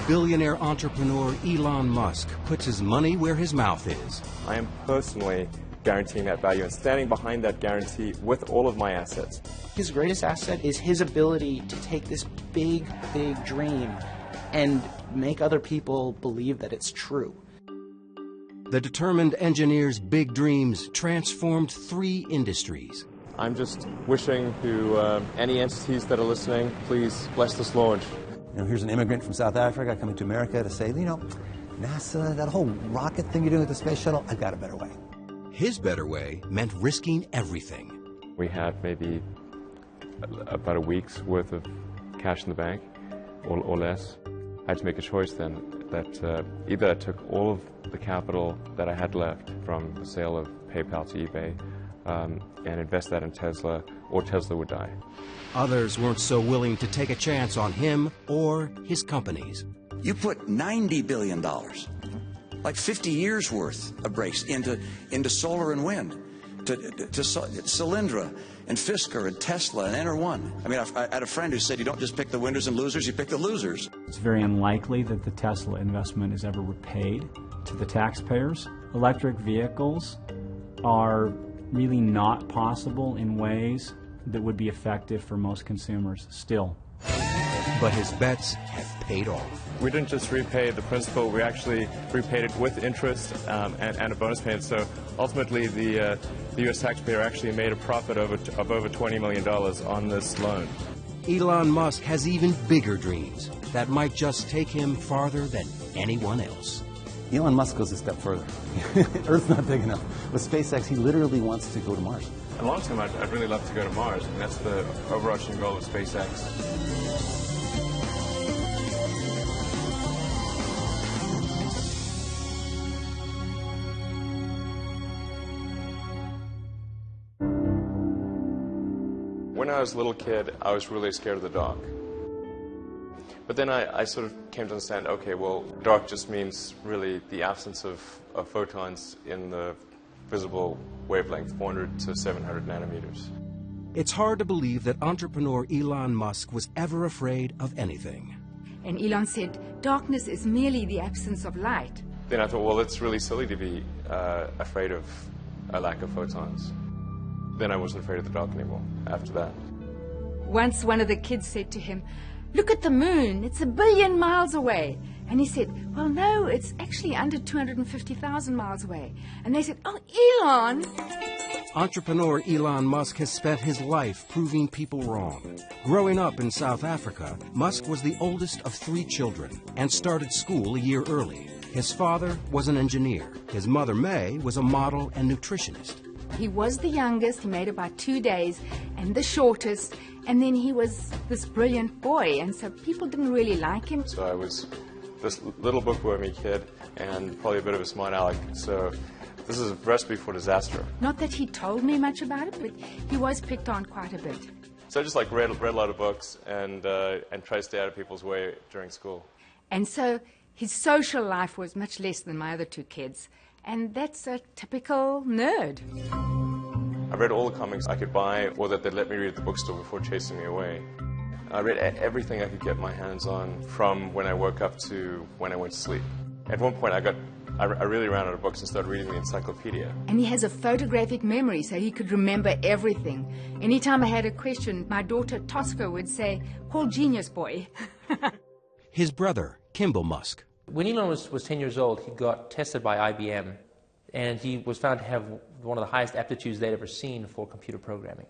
billionaire entrepreneur Elon Musk puts his money where his mouth is. I am personally guaranteeing that value and standing behind that guarantee with all of my assets. His greatest asset is his ability to take this big, big dream and make other people believe that it's true. The determined engineer's big dreams transformed 3 industries. I'm just wishing to any entities that are listening, please bless this launch. Here's an immigrant from South Africa coming to America to say, NASA, that whole rocket thing you're doing with the space shuttle, I've got a better way. His better way meant risking everything. We had maybe about a week's worth of cash in the bank, or less. I had to make a choice then that either I took all of the capital that I had left from the sale of PayPal to eBay and invest that in Tesla, or Tesla would die. Others weren't so willing to take a chance on him or his companies. You put $90 billion, like 50 years worth of breaks into solar and wind, to Solyndra and Fisker and Tesla and Enter1. I mean, I had a friend who said you don't just pick the winners and losers, you pick the losers. It's very unlikely that the Tesla investment is ever repaid to the taxpayers. Electric vehicles are really not possible in ways that would be effective for most consumers still. But his bets have paid off. We didn't just repay the principal, we actually repaid it with interest and a bonus payment. So ultimately the U.S. taxpayer actually made a profit of over $20 million on this loan. Elon Musk has even bigger dreams that might just take him farther than anyone else. Elon Musk goes a step further. Earth's not big enough. With SpaceX, he literally wants to go to Mars. In the long term, I'd really love to go to Mars, and that's the overarching goal of SpaceX. When I was a little kid, I was really scared of the dark. But then I sort of came to understand, okay, well, dark just means really the absence of photons in the visible wavelength, 400 to 700 nanometers. It's hard to believe that entrepreneur Elon Musk was ever afraid of anything. And Elon said, darkness is merely the absence of light. Then I thought, well, it's really silly to be afraid of a lack of photons. Then I wasn't afraid of the dark anymore after that. Once one of the kids said to him, look at the moon, it's 1 billion miles away. And he said, well, no, it's actually under 250,000 miles away. And they said, oh, Elon! Entrepreneur Elon Musk has spent his life proving people wrong. Growing up in South Africa, Musk was the oldest of 3 children and started school a year early. His father was an engineer. His mother, May, was a model and nutritionist. He was the youngest, he made about 2 days, and the shortest, and then he was this brilliant boy, and so people didn't really like him. So I was this little bookwormy kid and probably a bit of a smart aleck, so this is a recipe for disaster. Not that he told me much about it, but he was picked on quite a bit. So I just read a lot of books and tried to stay out of people's way during school. And so his social life was much less than my other 2 kids. And that's a typical nerd. I read all the comics I could buy or that they'd let me read at the bookstore before chasing me away. I read everything I could get my hands on from when I woke up to when I went to sleep. At one point I really ran out of books and started reading the encyclopedia. And he has a photographic memory, so he could remember everything. Anytime I had a question, my daughter Tosca would say, call Genius Boy. His brother, Kimball Musk. When Elon was 10 years old, he got tested by IBM, and he was found to have one of the highest aptitudes they'd ever seen for computer programming.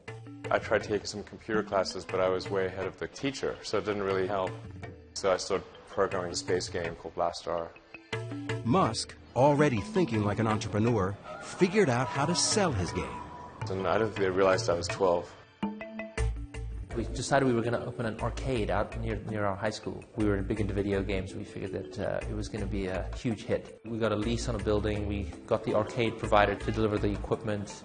I tried taking some computer classes, but I was way ahead of the teacher, so it didn't really help. So I started programming a space game called Blastar. Musk, already thinking like an entrepreneur, figured out how to sell his game. And I don't think they realized I was 12. We decided we were going to open an arcade out near our high school. We were big into video games. We figured that it was going to be a huge hit. We got a lease on a building. We got the arcade provider to deliver the equipment.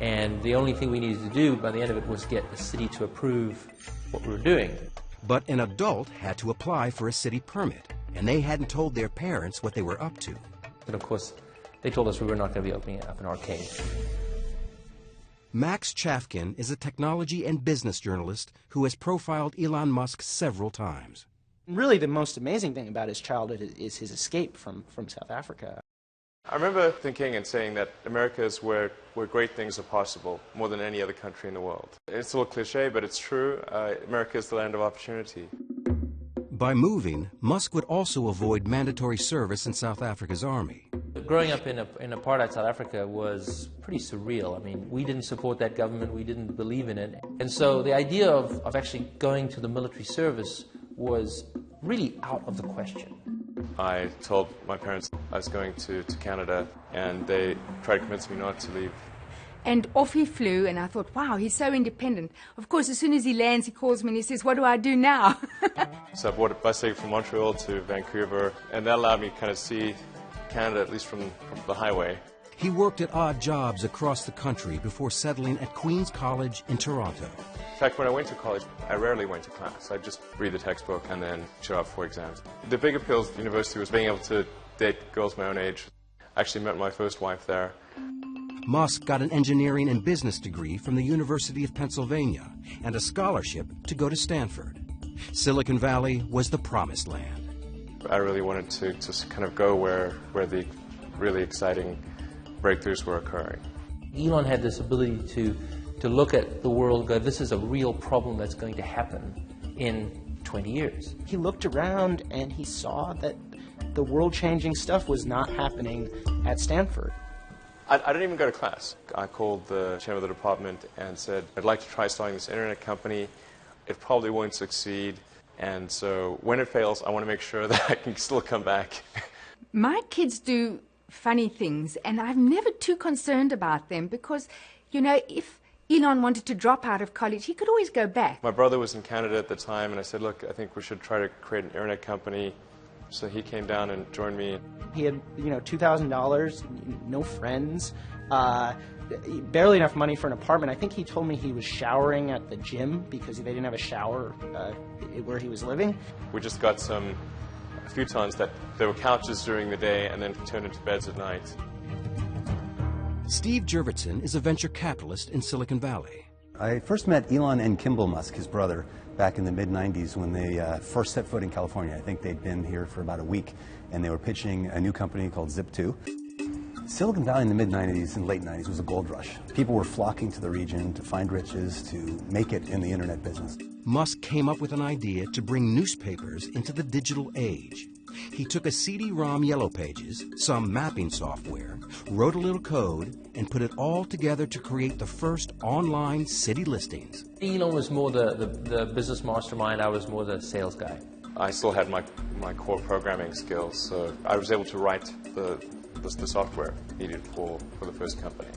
And the only thing we needed to do by the end of it was get the city to approve what we were doing. But an adult had to apply for a city permit, and they hadn't told their parents what they were up to. And of course, they told us we were not going to be opening up an arcade. Max Chafkin is a technology and business journalist who has profiled Elon Musk several times. Really, the most amazing thing about his childhood is his escape from South Africa. I remember thinking and saying that America is where great things are possible, more than any other country in the world. It's a little cliche, but it's true. America is the land of opportunity. By moving, Musk would also avoid mandatory service in South Africa's army. Growing up in apartheid South Africa was pretty surreal. I mean, we didn't support that government, we didn't believe in it. And so the idea of actually going to the military service was really out of the question. I told my parents I was going to Canada, and they tried to convince me not to leave. And off he flew, and I thought, wow, he's so independent. Of course, as soon as he lands, he calls me and he says, what do I do now? So I bought a bus ticket from Montreal to Vancouver, and that allowed me to kind of see Canada, at least from the highway. He worked at odd jobs across the country before settling at Queen's College in Toronto. In fact, when I went to college, I rarely went to class. I'd just read the textbook and then show up for exams. The big appeal of university was being able to date girls my own age. I actually met my first wife there. Musk got an engineering and business degree from the University of Pennsylvania and a scholarship to go to Stanford. Silicon Valley was the promised land. I really wanted to just kind of go where the really exciting breakthroughs were occurring. Elon had this ability to look at the world and go, this is a real problem that's going to happen in 20 years. He looked around and he saw that the world-changing stuff was not happening at Stanford. I didn't even go to class. I called the chairman of the department and said, I'd like to try starting this internet company. It probably won't succeed, and so when it fails, I want to make sure that I can still come back. My kids do funny things, and I'm never too concerned about them because, you know, if Elon wanted to drop out of college, he could always go back. My brother was in Canada at the time, and I said, look, I think we should try to create an internet company. So he came down and joined me. He had, $2,000, no friends, barely enough money for an apartment. I think he told me he was showering at the gym because they didn't have a shower where he was living. We just got some futons that there were couches during the day and then turned into beds at night. Steve Jurvetson is a venture capitalist in Silicon Valley. I first met Elon and Kimball Musk, his brother, back in the mid-90s when they first set foot in California. I think they'd been here for about a week, and they were pitching a new company called Zip2. Silicon Valley in the mid-90s and late 90s was a gold rush. People were flocking to the region to find riches, to make it in the internet business. Musk came up with an idea to bring newspapers into the digital age. He took a CD-ROM Yellow Pages, some mapping software, wrote a little code, and put it all together to create the first online city listings. Elon was more the business mastermind, I was more the sales guy. I still had my core programming skills, so I was able to write the software needed for the first company.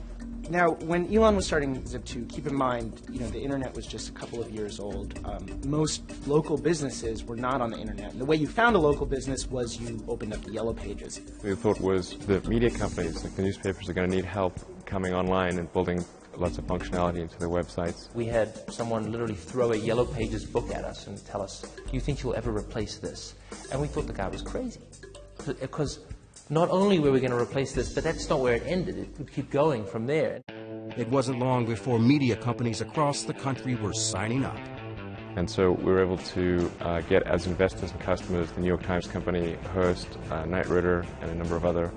Now, when Elon was starting Zip2, keep in mind, the internet was just a couple of years old. Most local businesses were not on the internet. And the way you found a local business was you opened up the Yellow Pages. The thought was the media companies, like the newspapers, are going to need help coming online and building lots of functionality into their websites. We had someone literally throw a Yellow Pages book at us and tell us, do you think you'll ever replace this? And we thought the guy was crazy. Because not only were we going to replace this, but that's not where it ended. It would keep going from there. It wasn't long before media companies across the country were signing up. And so we were able to get as investors and customers the New York Times Company, Hearst, Knight Ridder, and a number of other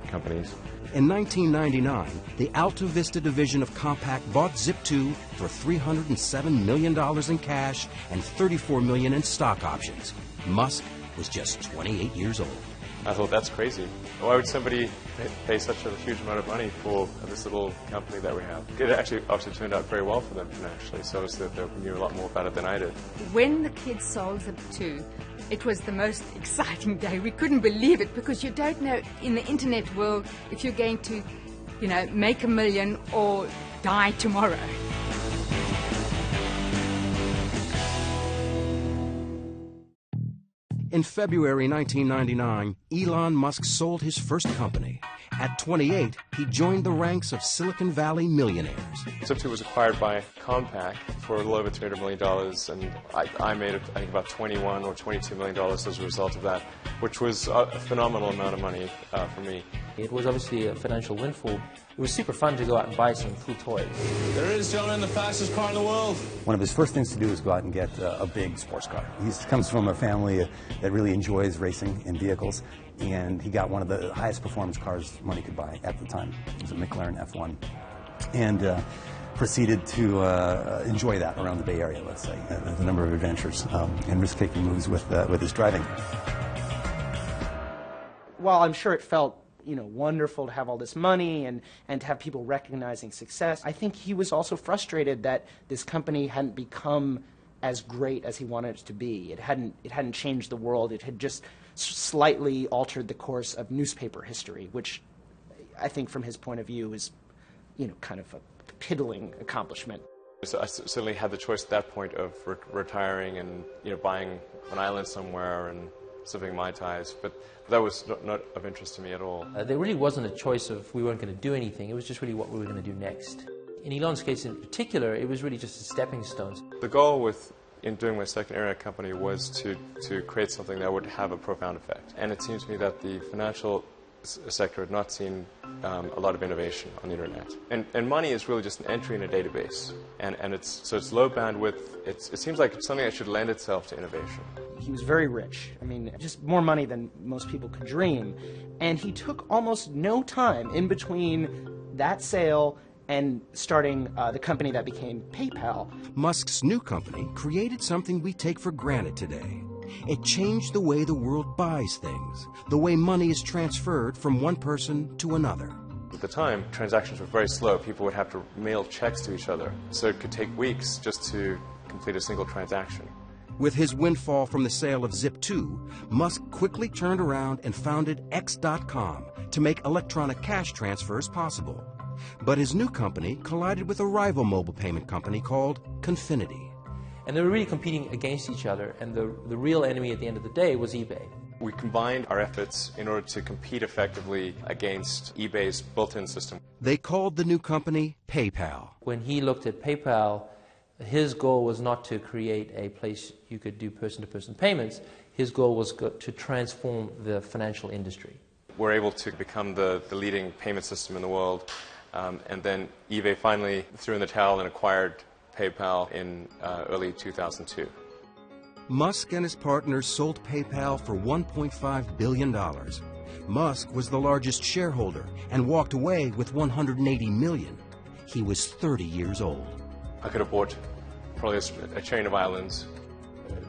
companies. In 1999, the Alta Vista division of Compaq bought Zip2 for $307 million in cash and $34 million in stock options. Musk was just 28 years old. I thought, that's crazy. Why would somebody pay such a huge amount of money for this little company that we have? It actually obviously turned out very well for them financially, so obviously they knew a lot more about it than I did. When the kids sold Zip2, it was the most exciting day. We couldn't believe it because you don't know in the internet world if you're going to, make $1 million or die tomorrow. In February 1999, Elon Musk sold his first company. At 28, he joined the ranks of Silicon Valley millionaires. Zip2 was acquired by Compaq for a little over $300 million, and I made, I think, about $21 or $22 million as a result of that, which was a phenomenal amount of money for me. It was obviously a financial windfall. It was super fun to go out and buy some cool toys. There is, gentlemen, the fastest car in the world. One of his first things to do is go out and get a big sports car. He comes from a family that really enjoys racing in vehicles, and he got one of the highest performance cars money could buy at the time. It was a McLaren F1. And proceeded to enjoy that around the Bay Area, let's say, a number of adventures and risk-taking moves with his driving. While I'm sure it felt wonderful to have all this money and to have people recognizing success, I think he was also frustrated that this company hadn't become as great as he wanted it to be. It hadn't changed the world. It had just slightly altered the course of newspaper history, which I think from his point of view is, kind of a piddling accomplishment. So I certainly had the choice at that point of retiring and buying an island somewhere and sipping Mai Tais, but that was not of interest to me at all. There really wasn't a choice of we weren't going to do anything. It was just really what we were going to do next. In Elon's case in particular, it was really just a stepping stone. The goal in doing my second era company was to create something that would have a profound effect. And it seems to me that the financial sector had not seen a lot of innovation on the internet. And money is really just an entry in a database. And it's low bandwidth. It seems like it's something that should lend itself to innovation. He was very rich. I mean, just more money than most people could dream. And he took almost no time in between that sale and starting the company that became PayPal. Musk's new company created something we take for granted today. It changed the way the world buys things, the way money is transferred from one person to another. At the time, transactions were very slow. People would have to mail checks to each other, so it could take weeks just to complete a single transaction. With his windfall from the sale of Zip2, Musk quickly turned around and founded X.com to make electronic cash transfers possible. But his new company collided with a rival mobile payment company called Confinity. And they were really competing against each other, and the real enemy at the end of the day was eBay. We combined our efforts in order to compete effectively against eBay's built-in system. They called the new company PayPal. When he looked at PayPal, his goal was not to create a place you could do person-to-person payments. His goal was to transform the financial industry. We're able to become the leading payment system in the world, and then eBay finally threw in the towel and acquired PayPal in early 2002. Musk and his partners sold PayPal for $1.5 billion. Musk was the largest shareholder and walked away with $180 million. He was 30 years old. I could have bought probably a chain of islands,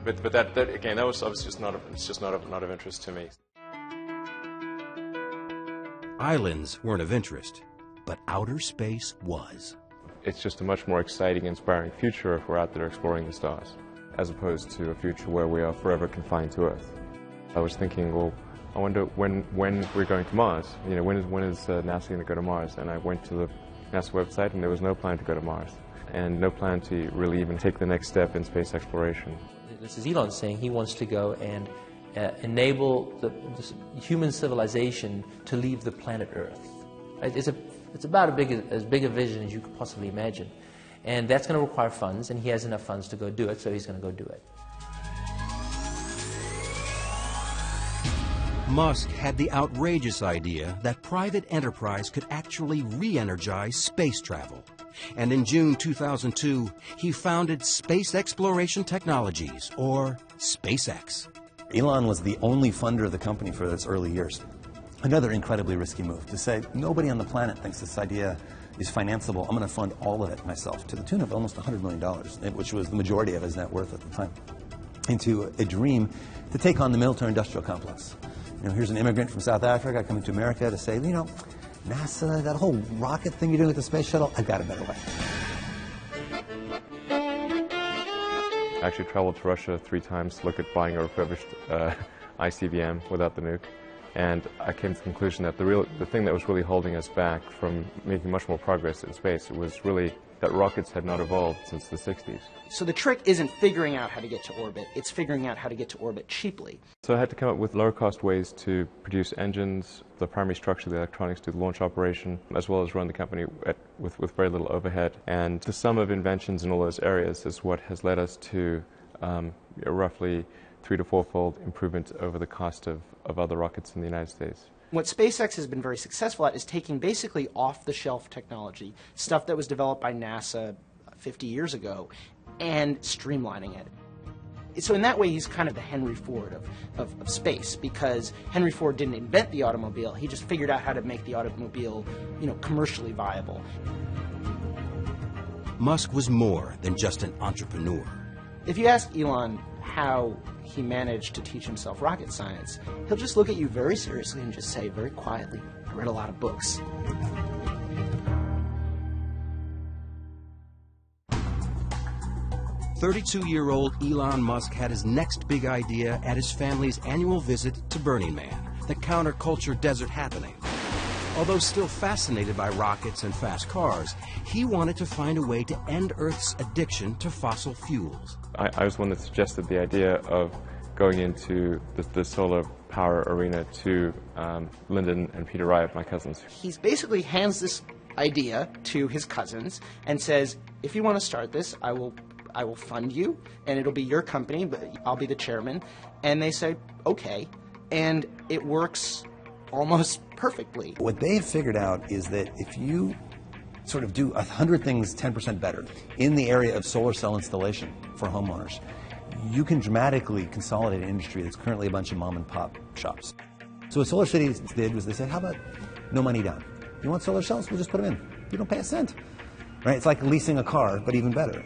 but that again, that was obviously just not of interest to me. Islands weren't of interest, but outer space was. It's just a much more exciting, inspiring future if we're out there exploring the stars, as opposed to a future where we are forever confined to Earth. I was thinking, well, I wonder when we're going to Mars. When is NASA going to go to Mars? And I went to the NASA website, and there was no plan to go to Mars, and no plan to really even take the next step in space exploration. This is Elon saying he wants to go and enable the human civilization to leave the planet Earth. It's about as big a vision as you could possibly imagine. And that's going to require funds, and he has enough funds to go do it, so he's going to go do it. Musk had the outrageous idea that private enterprise could actually re-energize space travel. And in June 2002, he founded Space Exploration Technologies, or SpaceX. Elon was the only funder of the company for its early years. Another incredibly risky move to say, nobody on the planet thinks this idea is financeable. I'm going to fund all of it myself, to the tune of almost $100 million, which was the majority of his net worth at the time, into a dream to take on the military-industrial complex. Here's an immigrant from South Africa coming to America to say, NASA, that whole rocket thing you're doing with the space shuttle, I've got a better way. I actually traveled to Russia 3 times to look at buying a refurbished ICBM without the nuke. And I came to the conclusion that the thing that was really holding us back from making much more progress in space was really that rockets had not evolved since the 60s. So the trick isn't figuring out how to get to orbit, it's figuring out how to get to orbit cheaply. So I had to come up with lower-cost ways to produce engines, the primary structure, the electronics, do the launch operation, as well as run the company with very little overhead. And the sum of inventions in all those areas is what has led us to a roughly 3- to 4-fold improvement over the cost of other rockets in the United States. What SpaceX has been very successful at is taking basically off-the-shelf technology, stuff that was developed by NASA 50 years ago, and streamlining it. So in that way, he's kind of the Henry Ford of space, because Henry Ford didn't invent the automobile, he just figured out how to make the automobile, commercially viable. Musk was more than just an entrepreneur. If you ask Elon how he managed to teach himself rocket science, he'll just look at you very seriously and just say very quietly, "I read a lot of books." "32-year-old Elon Musk had his next big idea at his family's annual visit to Burning Man, the counterculture desert happening. Although still fascinated by rockets and fast cars, he wanted to find a way to end Earth's addiction to fossil fuels. I was one that suggested the idea of going into the solar power arena to Lyndon and Peter Wright, my cousins. He basically hands this idea to his cousins and says, "If you want to start this, I will fund you, and it'll be your company, but I'll be the chairman." And they say, "Okay," and it works almost perfectly. What they've figured out is that if you sort of do 100 things 10% better in the area of solar cell installation for homeowners, you can dramatically consolidate an industry that's currently a bunch of mom and pop shops. So what Solar City did was they said, how about no money down? You want solar cells? We'll just put them in. You don't pay a cent. Right? It's like leasing a car, but even better.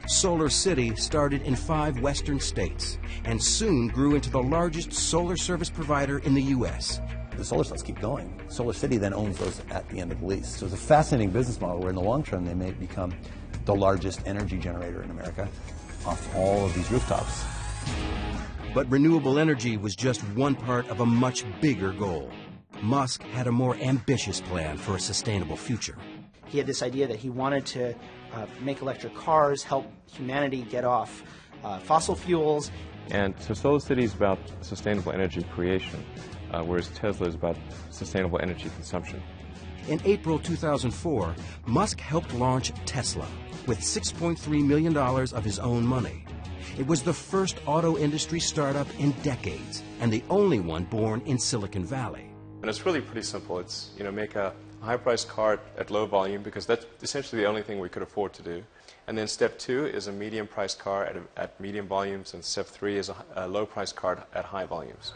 Solar City started in 5 western states and soon grew into the largest solar service provider in the U.S. The solar cells keep going. Solar City then owns those at the end of the lease. So it's a fascinating business model where in the long term they may become the largest energy generator in America off all of these rooftops. But renewable energy was just one part of a much bigger goal. Musk had a more ambitious plan for a sustainable future. He had this idea that he wanted to make electric cars, help humanity get off fossil fuels. And so Solar City is about sustainable energy creation, whereas Tesla is about sustainable energy consumption. In April 2004, Musk helped launch Tesla with $6.3 million of his own money. It was the first auto industry startup in decades, and the only one born in Silicon Valley. And it's really pretty simple. It's, make a high-priced car at low volume, because that's essentially the only thing we could afford to do. And then step 2 is a medium-priced car at medium volumes, and step 3 is a low-priced car at high volumes.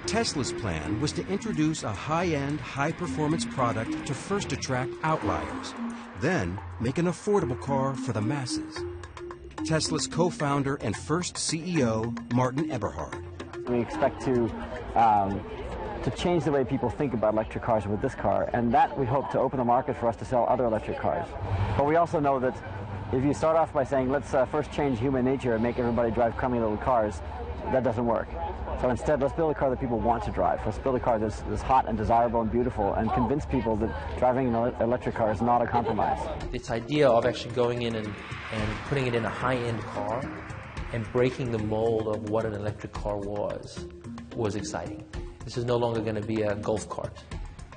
Tesla's plan was to introduce a high-end, high-performance product to first attract outliers, then make an affordable car for the masses. Tesla's co-founder and first CEO, Martin Eberhard. We expect to change the way people think about electric cars with this car, and that we hope to open the market for us to sell other electric cars. But we also know that if you start off by saying, let's first change human nature and make everybody drive crummy little cars, that doesn't work. So instead, let's build a car that people want to drive. Let's build a car that's hot and desirable and beautiful, and convince people that driving an electric car is not a compromise. This idea of actually going in and putting it in a high-end car and breaking the mold of what an electric car was exciting. This is no longer going to be a golf cart.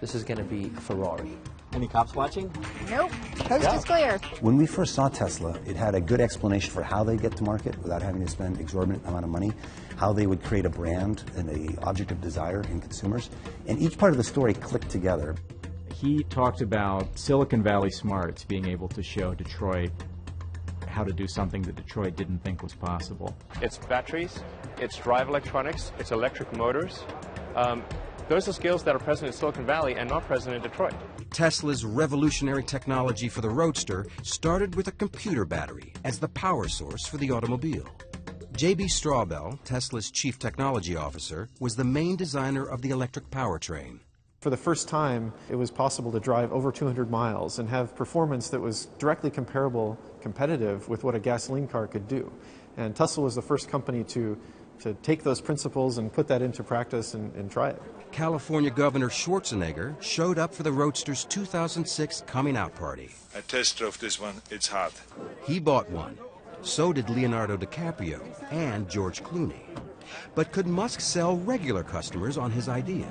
This is going to be a Ferrari. Any cops watching? Nope. Coast is clear. When we first saw Tesla, it had a good explanation for how they get to market without having to spend exorbitant amount of money, how they would create a brand and an object of desire in consumers, and each part of the story clicked together. He talked about Silicon Valley smarts being able to show Detroit how to do something that Detroit didn't think was possible. It's batteries, it's drive electronics, it's electric motors. Those are skills that are present in Silicon Valley and not present in Detroit. Tesla's revolutionary technology for the Roadster started with a computer battery as the power source for the automobile. J.B. Straubel, Tesla's chief technology officer, was the main designer of the electric powertrain. For the first time, it was possible to drive over 200 miles and have performance that was directly competitive with what a gasoline car could do. And Tesla was the first company to to take those principles and put that into practice and try it. California Governor Schwarzenegger showed up for the Roadster's 2006 coming out party. I test drove this one. It's hot. He bought one. So did Leonardo DiCaprio and George Clooney. But could Musk sell regular customers on his idea?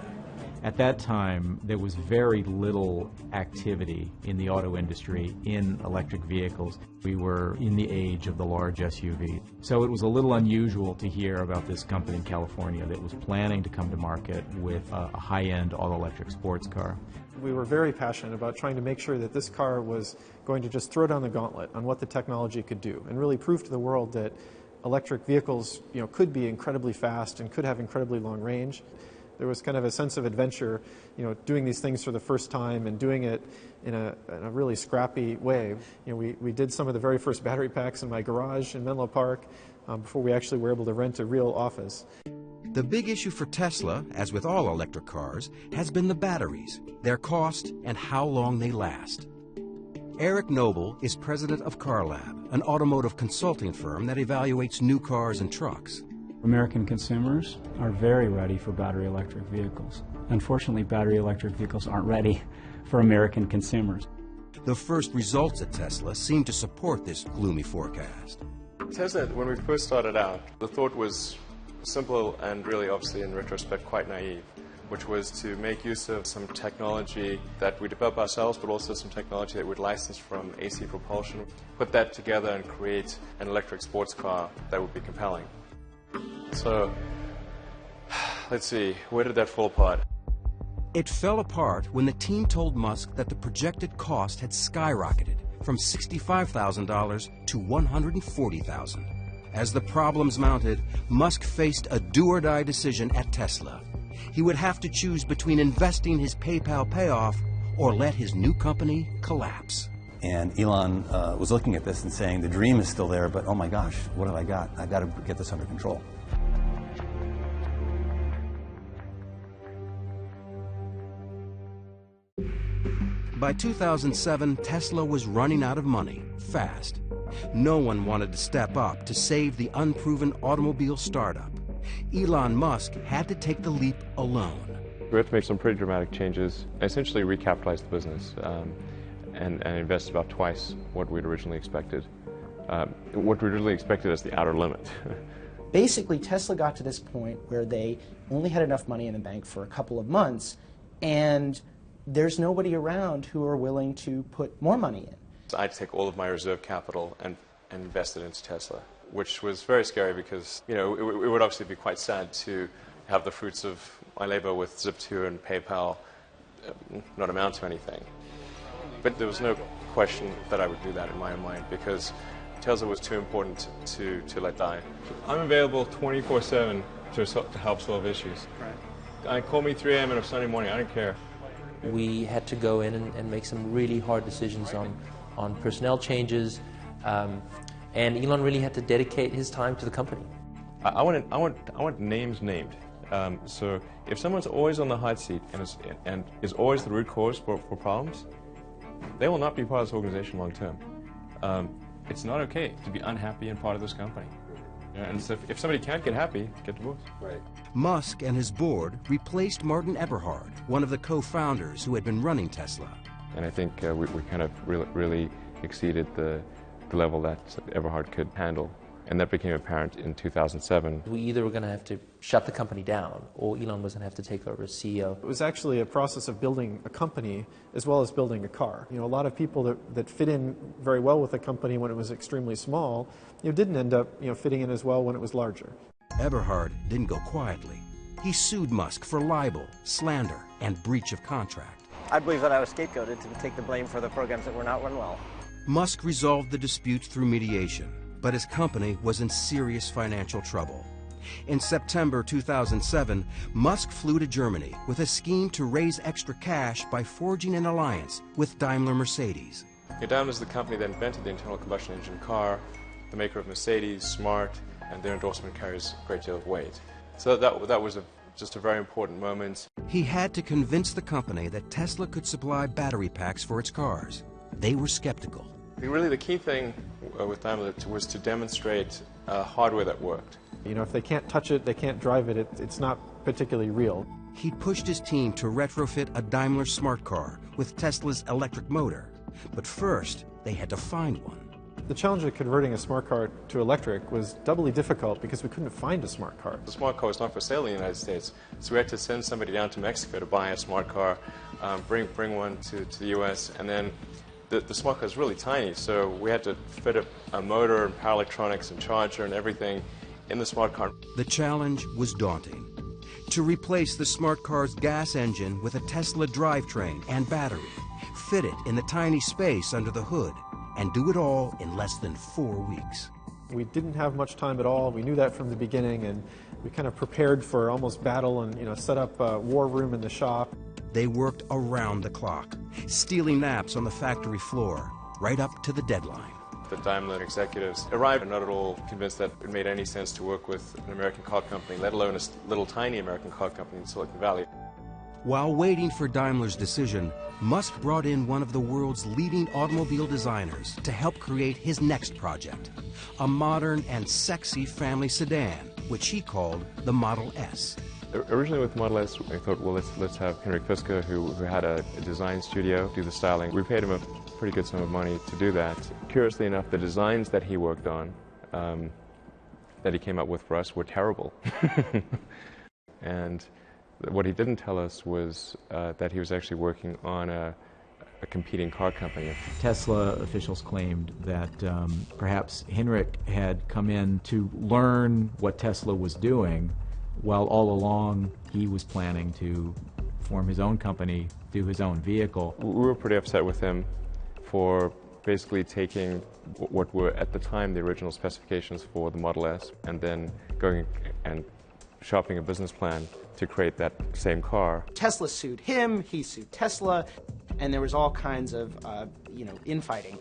At that time, there was very little activity in the auto industry in electric vehicles. We were in the age of the large SUV. So it was a little unusual to hear about this company in California that was planning to come to market with a high-end all-electric sports car. We were very passionate about trying to make sure that this car was going to just throw down the gauntlet on what the technology could do and really prove to the world that electric vehicles, could be incredibly fast and could have incredibly long range. There was kind of a sense of adventure, doing these things for the first time and doing it in a really scrappy way. We did some of the very first battery packs in my garage in Menlo Park before we actually were able to rent a real office. The big issue for Tesla, as with all electric cars, has been the batteries, their cost, and how long they last. Eric Noble is president of CarLab, an automotive consulting firm that evaluates new cars and trucks. American consumers are very ready for battery electric vehicles. Unfortunately, battery electric vehicles aren't ready for American consumers. The first results at Tesla seem to support this gloomy forecast. Tesla, when we first started out, the thought was simple and really, obviously, in retrospect, quite naive, which was to make use of some technology that we develop ourselves, but also some technology that we'd license from AC propulsion, put that together and create an electric sports car that would be compelling. So, let's see, where did that fall apart? It fell apart when the team told Musk that the projected cost had skyrocketed from $65,000 to $140,000. As the problems mounted, Musk faced a do-or-die decision at Tesla. He would have to choose between investing his PayPal payoff or let his new company collapse. And Elon was looking at this and saying, the dream is still there, but oh my gosh, what have I got? I've got to get this under control. By 2007, Tesla was running out of money, fast. No one wanted to step up to save the unproven automobile startup. Elon Musk had to take the leap alone. We had to make some pretty dramatic changes, essentially recapitalize the business and invest about twice what we'd originally expected. What we originally expected as the outer limit. Basically, Tesla got to this point where they only had enough money in the bank for a couple of months, and there's nobody around who are willing to put more money in. So I had to take all of my reserve capital and invest it into Tesla, which was very scary because, it would obviously be quite sad to have the fruits of my labor with Zip2 and PayPal not amount to anything. But there was no question that I would do that in my own mind because Tesla was too important to let die. I'm available 24/7 to help solve issues. Right. Call me 3 a.m. on a Sunday morning, I don't care. We had to go in and make some really hard decisions on personnel changes, and Elon really had to dedicate his time to the company. I want names named. So if someone's always on the hot seat and is always the root cause for problems, they will not be part of this organization long term. It's not okay to be unhappy and part of this company. And so if somebody can't get happy, get divorced. Right. Musk and his board replaced Martin Eberhard, one of the co-founders who had been running Tesla. And I think we kind of really exceeded the level that Eberhard could handle. And that became apparent in 2007. We either were going to have to shut the company down or Elon was going to have to take over as CEO. It was actually a process of building a company as well as building a car. A lot of people that fit in very well with a company when it was extremely small, didn't end up fitting in as well when it was larger. Eberhard didn't go quietly. He sued Musk for libel, slander, and breach of contract. I believe that I was scapegoated to take the blame for the programs that were not run well. Musk resolved the disputes through mediation, but his company was in serious financial trouble. In September 2007, Musk flew to Germany with a scheme to raise extra cash by forging an alliance with Daimler-Mercedes. Daimler is the company that invented the internal combustion engine car, the maker of Mercedes, Smart, and their endorsement carries a great deal of weight. So that was just a very important moment. He had to convince the company that Tesla could supply battery packs for its cars. They were skeptical. Really, the key thing with Daimler was to demonstrate hardware that worked. You know, if they can't touch it, they can't drive it, it's not particularly real. He pushed his team to retrofit a Daimler smart car with Tesla's electric motor. But first, they had to find one. The challenge of converting a smart car to electric was doubly difficult because we couldn't find a smart car. The smart car was not for sale in the United States, so we had to send somebody down to Mexico to buy a smart car, bring one to the US, and then the smart car is really tiny, so we had to fit a motor and power electronics and charger and everything in the smart car. The challenge was daunting. To replace the smart car's gas engine with a Tesla drivetrain and battery, fit it in the tiny space under the hood, and do it all in less than 4 weeks. We didn't have much time at all. We knew that from the beginning, and we kind of prepared for almost battle and, you know, set up a war room in the shop. They worked around the clock, stealing naps on the factory floor, right up to the deadline. The Daimler executives arrived not at all convinced that it made any sense to work with an American car company, let alone a little tiny American car company in Silicon Valley. While waiting for Daimler's decision, Musk brought in one of the world's leading automobile designers to help create his next project, a modern and sexy family sedan, which he called the Model S. Originally with Model S, I thought, well, let's have Henrik Fisker, who had a design studio, do the styling. We paid him a pretty good sum of money to do that. Curiously enough, the designs that he worked on, that he came up with for us, were terrible. And what he didn't tell us was that he was actually working on a competing car company. Tesla officials claimed that perhaps Henrik had come in to learn what Tesla was doing, while all along he was planning to form his own company, do his own vehicle. We were pretty upset with him for basically taking what were at the time the original specifications for the Model S and then going and shopping a business plan to create that same car. Tesla sued him, he sued Tesla, and there was all kinds of, infighting.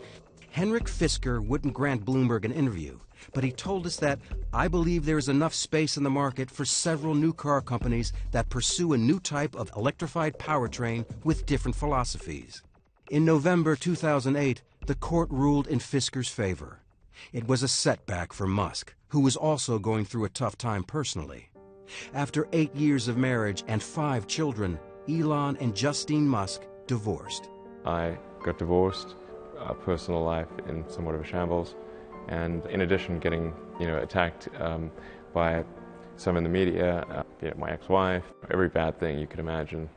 Henrik Fisker wouldn't grant Bloomberg an interview, but he told us that, "I believe there is enough space in the market for several new car companies that pursue a new type of electrified powertrain with different philosophies." In November 2008, the court ruled in Fisker's favor. It was a setback for Musk, who was also going through a tough time personally. After 8 years of marriage and 5 children, Elon and Justine Musk divorced. I got divorced, personal life in somewhat of a shambles, and in addition getting attacked by some in the media, my ex-wife, every bad thing you could imagine.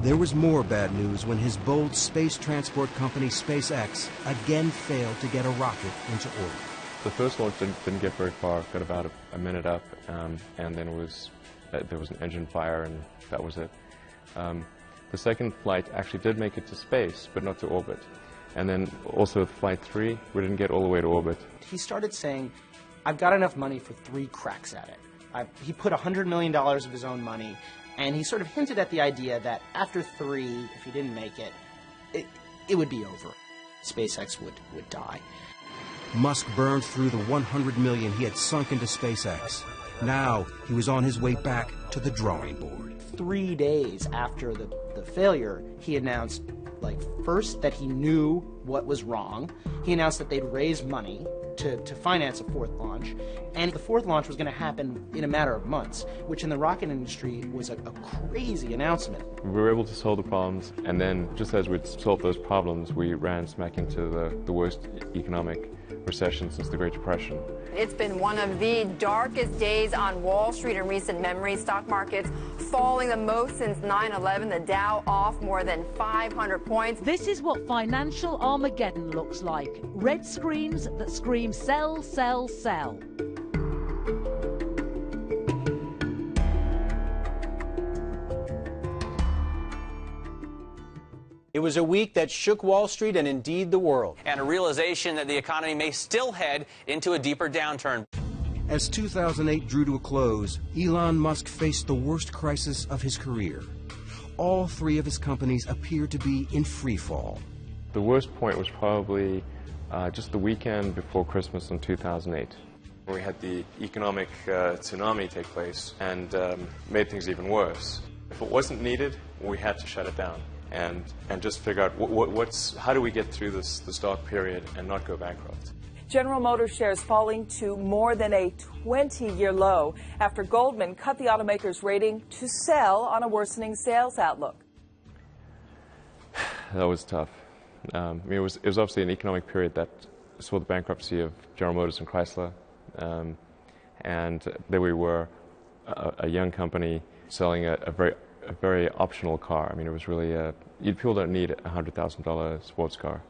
There was more bad news when his bold space transport company SpaceX again failed to get a rocket into orbit. The first launch didn't get very far, got about a minute up, and then there was an engine fire, and that was it. The second flight actually did make it to space, but not to orbit. And then also Flight 3, we didn't get all the way to orbit. He started saying, "I've got enough money for 3 cracks at it." He put $100 million of his own money, and he sort of hinted at the idea that after 3, if he didn't make it, it would be over. SpaceX would die. Musk burned through the $100 million he had sunk into SpaceX. Now he was on his way back to the drawing board. 3 days after the failure, he announced, first that he knew what was wrong. He announced that they'd raised money to finance a 4th launch, and the 4th launch was going to happen in a matter of months, which in the rocket industry was a crazy announcement. We were able to solve the problems, and then just as we'd solved those problems, we ran smack into the worst economic recession since the Great Depression. It's been one of the darkest days on Wall Street in recent memory. Stock markets falling the most since 9/11, the Dow off more than 500 points. This is what financial Armageddon looks like. Red screens that scream sell, sell, sell. It was a week that shook Wall Street and indeed the world. And a realization that the economy may still head into a deeper downturn. As 2008 drew to a close, Elon Musk faced the worst crisis of his career. All 3 of his companies appeared to be in free fall. The worst point was probably just the weekend before Christmas in 2008. We had the economic tsunami take place and made things even worse. If it wasn't needed, we had to shut it down and just figure out how do we get through this dark period and not go bankrupt. General Motors shares falling to more than a 20-year low after Goldman cut the automaker's rating to sell on a worsening sales outlook. That was tough. I mean, it was obviously an economic period that saw the bankruptcy of General Motors and Chrysler, and there we were, a young company selling a very optional car. I mean, it was really people don't need a $100,000 sports car.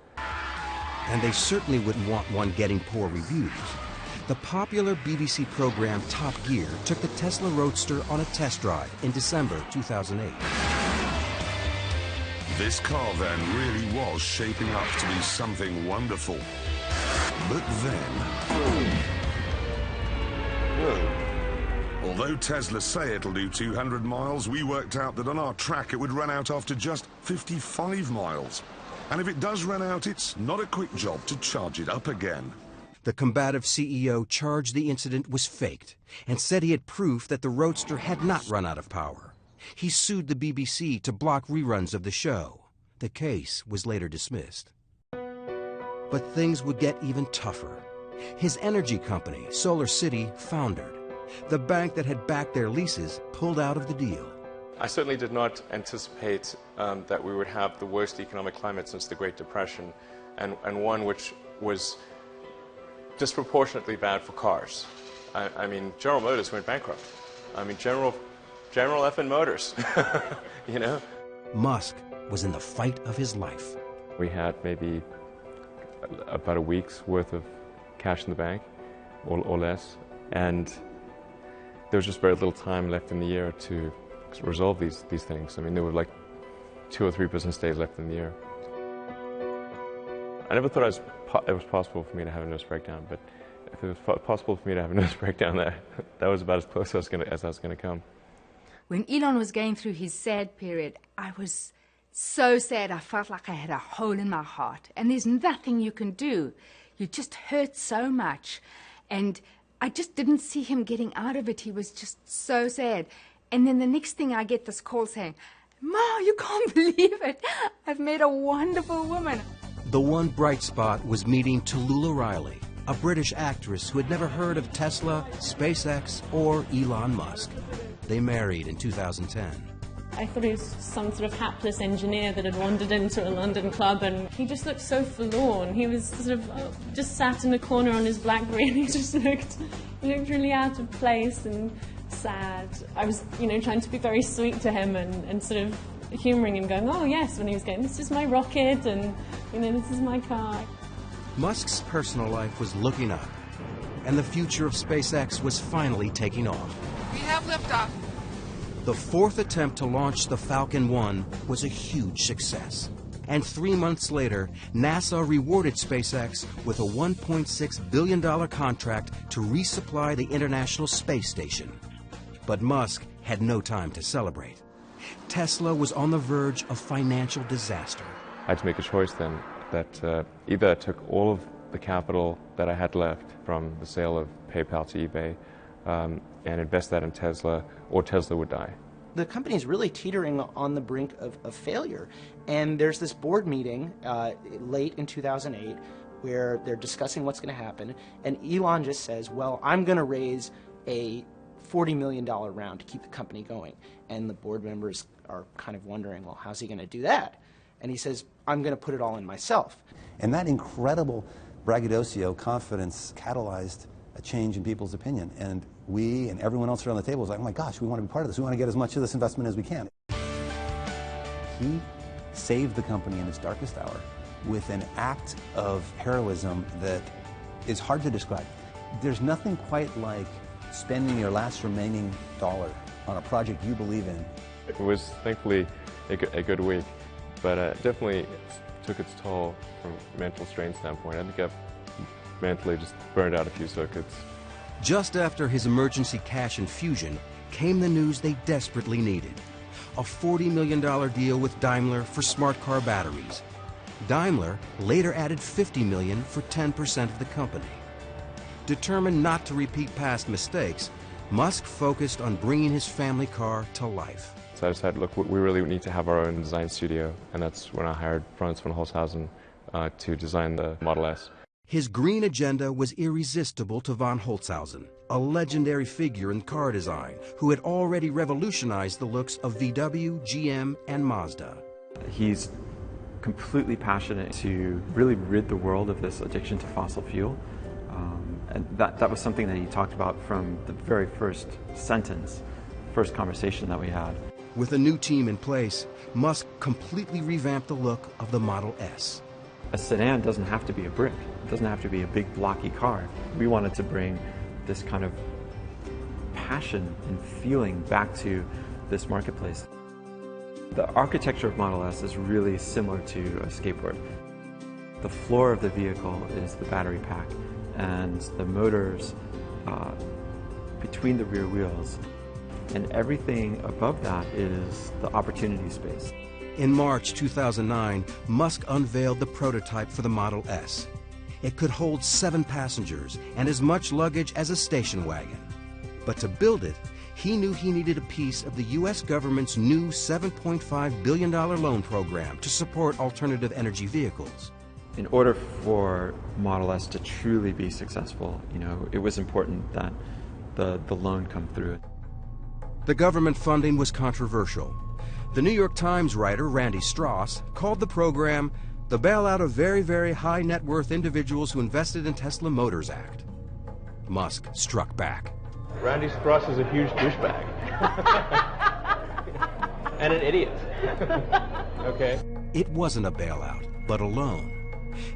And they certainly wouldn't want one getting poor reviews. The popular BBC program Top Gear took the Tesla Roadster on a test drive in December 2008. This car then really was shaping up to be something wonderful. But then... although Tesla say it'll do 200 miles, we worked out that on our track it would run out after just 55 miles. And if it does run out, it's not a quick job to charge it up again. The combative CEO charged the incident was faked and said he had proof that the Roadster had not run out of power. He sued the BBC to block reruns of the show. The case was later dismissed. But things would get even tougher. His energy company, Solar City, foundered. The bank that had backed their leases pulled out of the deal. I certainly did not anticipate that we would have the worst economic climate since the Great Depression, and one which was disproportionately bad for cars. I mean, General Motors went bankrupt. I mean, General effing Motors, you know? Musk was in the fight of his life. We had maybe about a week's worth of cash in the bank, or less, and there was just very little time left in the year to resolve these things. I mean, there were like 2 or 3 business days left in the year. I never thought it was possible for me to have a nervous breakdown, but if it was possible for me to have a nervous breakdown, that was about as close as I was going to come. When Elon was going through his sad period, I was so sad. I felt like I had a hole in my heart, and there's nothing you can do. You just hurt so much, and I just didn't see him getting out of it. He was just so sad. And then the next thing I get this call saying, "Ma, you can't believe it. I've met a wonderful woman." The one bright spot was meeting Tallulah Riley, a British actress who had never heard of Tesla, SpaceX, or Elon Musk. They married in 2010. I thought he was some sort of hapless engineer that had wandered into a London club, and he just looked so forlorn. He was sort of just sat in a corner on his BlackBerry, and he just looked really out of place and sad. I was, trying to be very sweet to him and sort of humouring him, going, "Oh yes," when he was going, "This is my rocket, and this is my car." Musk's personal life was looking up, and the future of SpaceX was finally taking off. We have liftoff. The 4th attempt to launch the Falcon 1 was a huge success. And 3 months later, NASA rewarded SpaceX with a $1.6 billion contract to resupply the International Space Station. But Musk had no time to celebrate. Tesla was on the verge of financial disaster. I had to make a choice then that either I took all of the capital that I had left from the sale of PayPal to eBay and invest that in Tesla, or Tesla would die. The company's really teetering on the brink of failure. And there's this board meeting late in 2008 where they're discussing what's going to happen. And Elon just says, well, I'm going to raise a $40 million round to keep the company going. And the board members are kind of wondering, well, how's he going to do that? And he says, I'm going to put it all in myself. And that incredible braggadocio confidence catalyzed a change in people's opinion. And we and everyone else around the table was like, oh my gosh, we want to be part of this. We want to get as much of this investment as we can. He saved the company in its darkest hour with an act of heroism that is hard to describe. There's nothing quite like spending your last remaining dollar on a project you believe in. It was thankfully a good week, but definitely took its toll from a mental strain standpoint. I think I've mentally just burned out a few circuits. Just after his emergency cash infusion came the news they desperately needed. A $40 million deal with Daimler for smart car batteries. Daimler later added $50 million for 10% of the company. Determined not to repeat past mistakes, Musk focused on bringing his family car to life. So I decided, look, we really need to have our own design studio, and that's when I hired Franz von Holzhausen to design the Model S. His green agenda was irresistible to von Holzhausen, a legendary figure in car design who had already revolutionized the looks of VW, GM, and Mazda. He's completely passionate to really rid the world of this addiction to fossil fuel. And that was something that he talked about from the very first sentence, first conversation that we had. With a new team in place, Musk completely revamped the look of the Model S. A sedan doesn't have to be a brick. It doesn't have to be a big blocky car. We wanted to bring this kind of passion and feeling back to this marketplace. The architecture of Model S is really similar to a skateboard. The floor of the vehicle is the battery pack, and the motors between the rear wheels, and everything above that is the opportunity space. In March 2009, Musk unveiled the prototype for the Model S. It could hold 7 passengers and as much luggage as a station wagon. But to build it, he knew he needed a piece of the U.S. government's new $7.5 billion loan program to support alternative energy vehicles. In order for Model S to truly be successful, it was important that the loan come through. The government funding was controversial. The New York Times writer Randy Strauss called the program the bailout of very, very high net worth individuals who invested in Tesla Motors Act. Musk struck back. Randy Strauss is a huge douchebag. And an idiot. Okay. It wasn't a bailout, but a loan.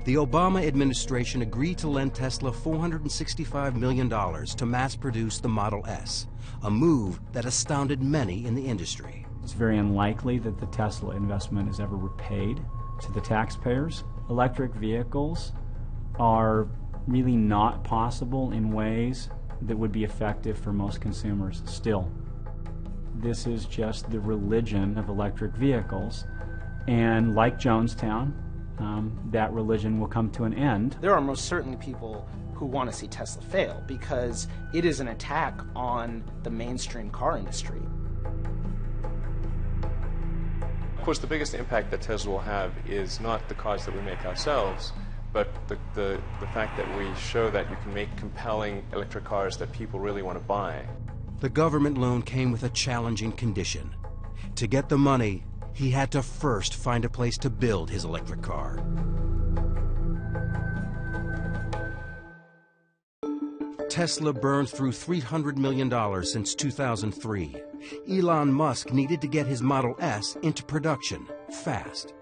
The Obama administration agreed to lend Tesla $465 million to mass produce the Model S, a move that astounded many in the industry. It's very unlikely that the Tesla investment is ever repaid to the taxpayers. Electric vehicles are really not possible in ways that would be effective for most consumers still. This is just the religion of electric vehicles, and like Jonestown, that religion will come to an end. There are most certainly people who want to see Tesla fail because it is an attack on the mainstream car industry. Of course, the biggest impact that Tesla will have is not the cars that we make ourselves, but the fact that we show that you can make compelling electric cars that people really want to buy. The government loan came with a challenging condition. To get the money, he had to first find a place to build his electric car. Tesla burned through $300 million since 2003. Elon Musk needed to get his Model S into production fast.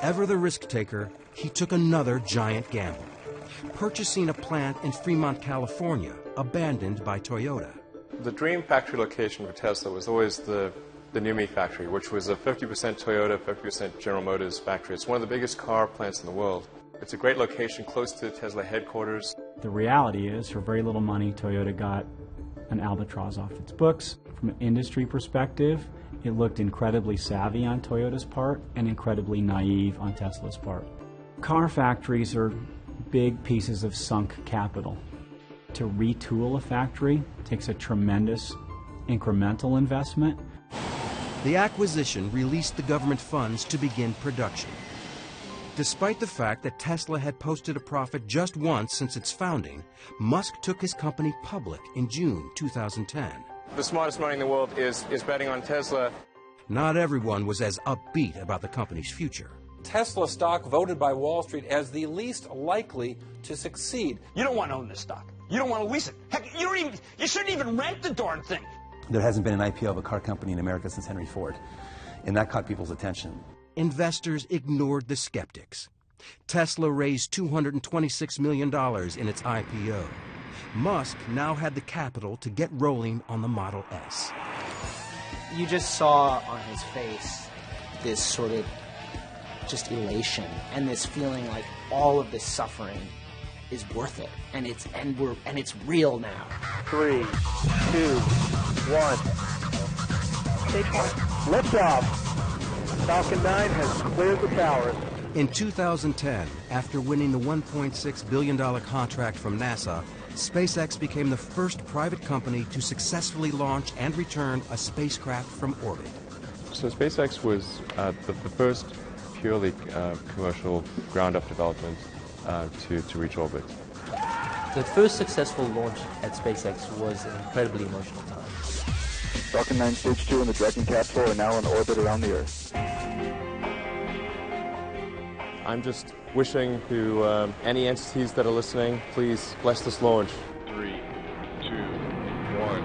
Ever the risk taker, he took another giant gamble, purchasing a plant in Fremont, California, abandoned by Toyota. The dream factory location for Tesla was always the NUMMI factory, which was a 50% Toyota, 50% General Motors factory. It's one of the biggest car plants in the world. It's a great location close to the Tesla headquarters. The reality is, for very little money, Toyota got an albatross off its books. From an industry perspective, it looked incredibly savvy on Toyota's part and incredibly naive on Tesla's part. Car factories are big pieces of sunk capital. To retool a factory takes a tremendous incremental investment. The acquisition released the government funds to begin production. Despite the fact that Tesla had posted a profit just once since its founding, Musk took his company public in June 2010. The smartest money in the world is betting on Tesla. Not everyone was as upbeat about the company's future. Tesla stock voted by Wall Street as the least likely to succeed. You don't want to own this stock. You don't want to lease it. Heck, you shouldn't even rent the darn thing. There hasn't been an IPO of a car company in America since Henry Ford, and that caught people's attention. Investors ignored the skeptics. Tesla raised $226 million in its IPO. Musk now had the capital to get rolling on the Model S. You just saw on his face this sort of just elation and this feeling like all of this suffering is worth it, and it's real now. 3, 2, 1. Liftoff. Falcon 9 has cleared the towers. In 2010, after winning the $1.6 billion contract from NASA, SpaceX became the first private company to successfully launch and return a spacecraft from orbit. So SpaceX was the first purely commercial ground-up development to reach orbit. The first successful launch at SpaceX was an incredibly emotional time. Falcon 9 Stage 2 and the Dragon capsule are now in orbit around the Earth. I'm just wishing to any entities that are listening, please bless this launch. 3, 2, 1.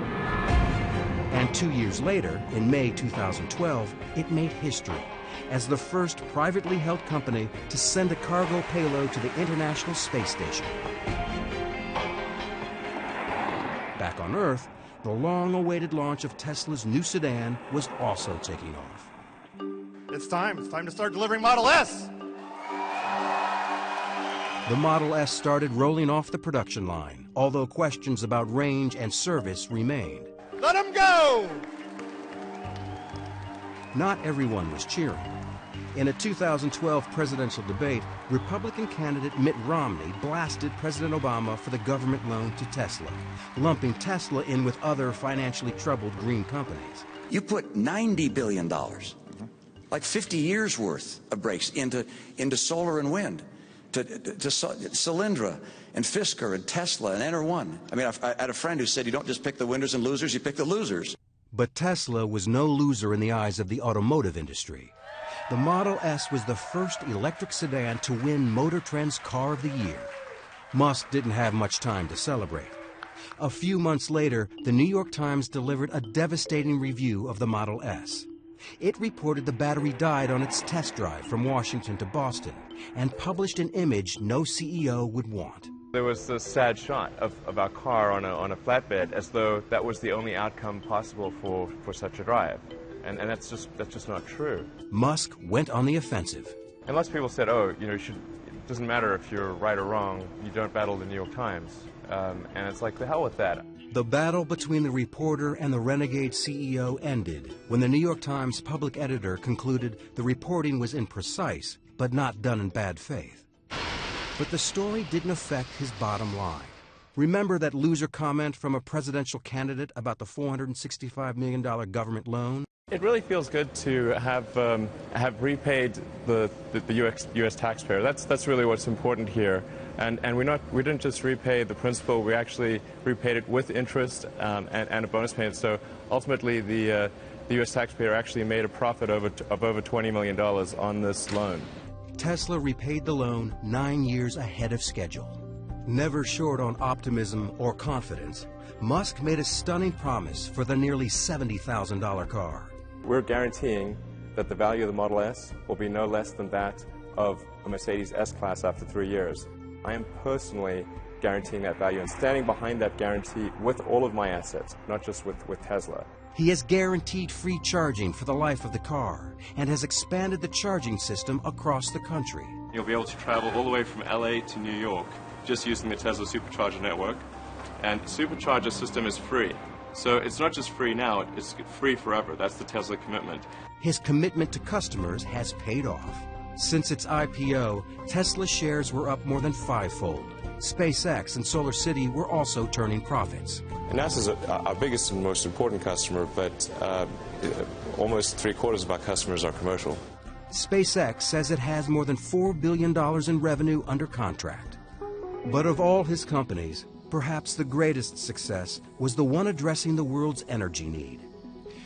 And 2 years later, in May 2012, it made history as the first privately held company to send a cargo payload to the International Space Station. Back on Earth, the long-awaited launch of Tesla's new sedan was also taking off. It's time to start delivering Model S! The Model S started rolling off the production line, although questions about range and service remained. Let him go! Not everyone was cheering. In a 2012 presidential debate, Republican candidate Mitt Romney blasted President Obama for the government loan to Tesla, lumping Tesla in with other financially troubled green companies. You put $90 billion, like 50 years worth of breaks into solar and wind, to Solyndra and Fisker and Tesla and Enter1. I mean, I had a friend who said you don't just pick the winners and losers, you pick the losers. But Tesla was no loser in the eyes of the automotive industry. The Model S was the first electric sedan to win Motor Trend's Car of the Year. Musk didn't have much time to celebrate. A few months later, the New York Times delivered a devastating review of the Model S. It reported the battery died on its test drive from Washington to Boston and published an image no CEO would want. There was this sad shot of our car on a flatbed, as though that was the only outcome possible for such a drive. And that's just not true. Musk went on the offensive. And lots of people said, oh, you know, it doesn't matter if you're right or wrong, you don't battle the New York Times. And it's like, the hell with that. The battle between the reporter and the renegade CEO ended when the New York Times public editor concluded the reporting was imprecise, but not done in bad faith. But the story didn't affect his bottom line. Remember that loser comment from a presidential candidate about the $465 million government loan? It really feels good to have repaid the U.S. taxpayer. That's really what's important here. And we didn't just repay the principal, we actually repaid it with interest and a bonus payment. So ultimately the U.S. taxpayer actually made a profit of over $20 million on this loan. Tesla repaid the loan 9 years ahead of schedule. Never short on optimism or confidence, Musk made a stunning promise for the nearly $70,000 car. We're guaranteeing that the value of the Model S will be no less than that of a Mercedes S-Class after 3 years. I am personally guaranteeing that value and standing behind that guarantee with all of my assets, not just with Tesla. He has guaranteed free charging for the life of the car and has expanded the charging system across the country. You'll be able to travel all the way from LA to New York just using the Tesla Supercharger network. And the Supercharger system is free. So it's not just free now, it's free forever. That's the Tesla commitment. His commitment to customers has paid off. Since its IPO, Tesla shares were up more than 5-fold. SpaceX and Solar City were also turning profits. And NASA's our biggest and most important customer, but almost 3/4 of our customers are commercial. SpaceX says it has more than $4 billion in revenue under contract. But of all his companies, perhaps the greatest success was the one addressing the world's energy need.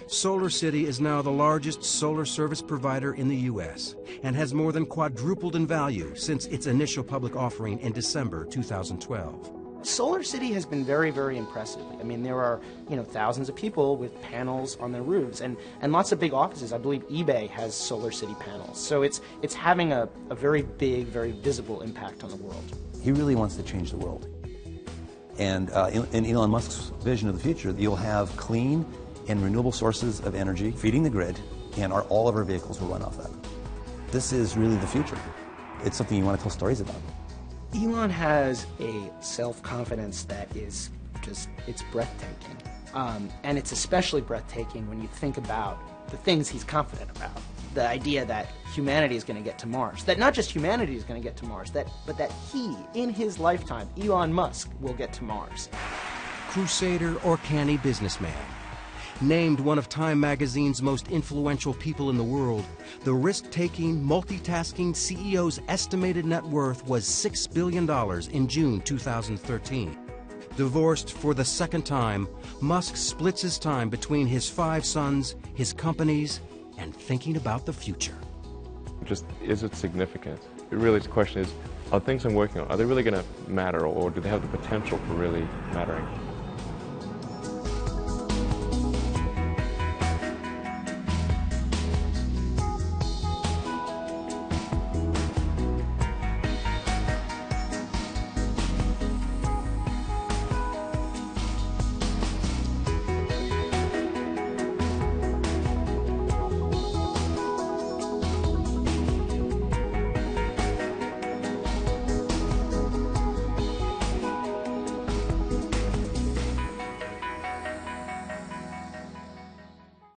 Solar City is now the largest solar service provider in the U.S. and has more than quadrupled in value since its initial public offering in December 2012. Solar City has been very, very impressive. I mean, there are, thousands of people with panels on their roofs and lots of big offices. I believe eBay has Solar City panels. So it's having a very big, very visible impact on the world. He really wants to change the world. And in Elon Musk's vision of the future, you'll have clean and renewable sources of energy feeding the grid, and all of our vehicles will run off that. This is really the future. It's something you want to tell stories about. Elon has a self-confidence that is it's breathtaking. And it's especially breathtaking when you think about the things he's confident about. The idea that humanity is going to get to Mars. That not just humanity is going to get to Mars, but that he, in his lifetime, Elon Musk, will get to Mars. Crusader or canny businessman. Named one of Time magazine's most influential people in the world, the risk-taking, multitasking CEO's estimated net worth was $6 billion in June 2013. Divorced for the second time, Musk splits his time between his 5 sons, his companies, and thinking about the future. Just, is it significant? Really, the question is, are things I'm working on, are they really going to matter, or do they have the potential for really mattering?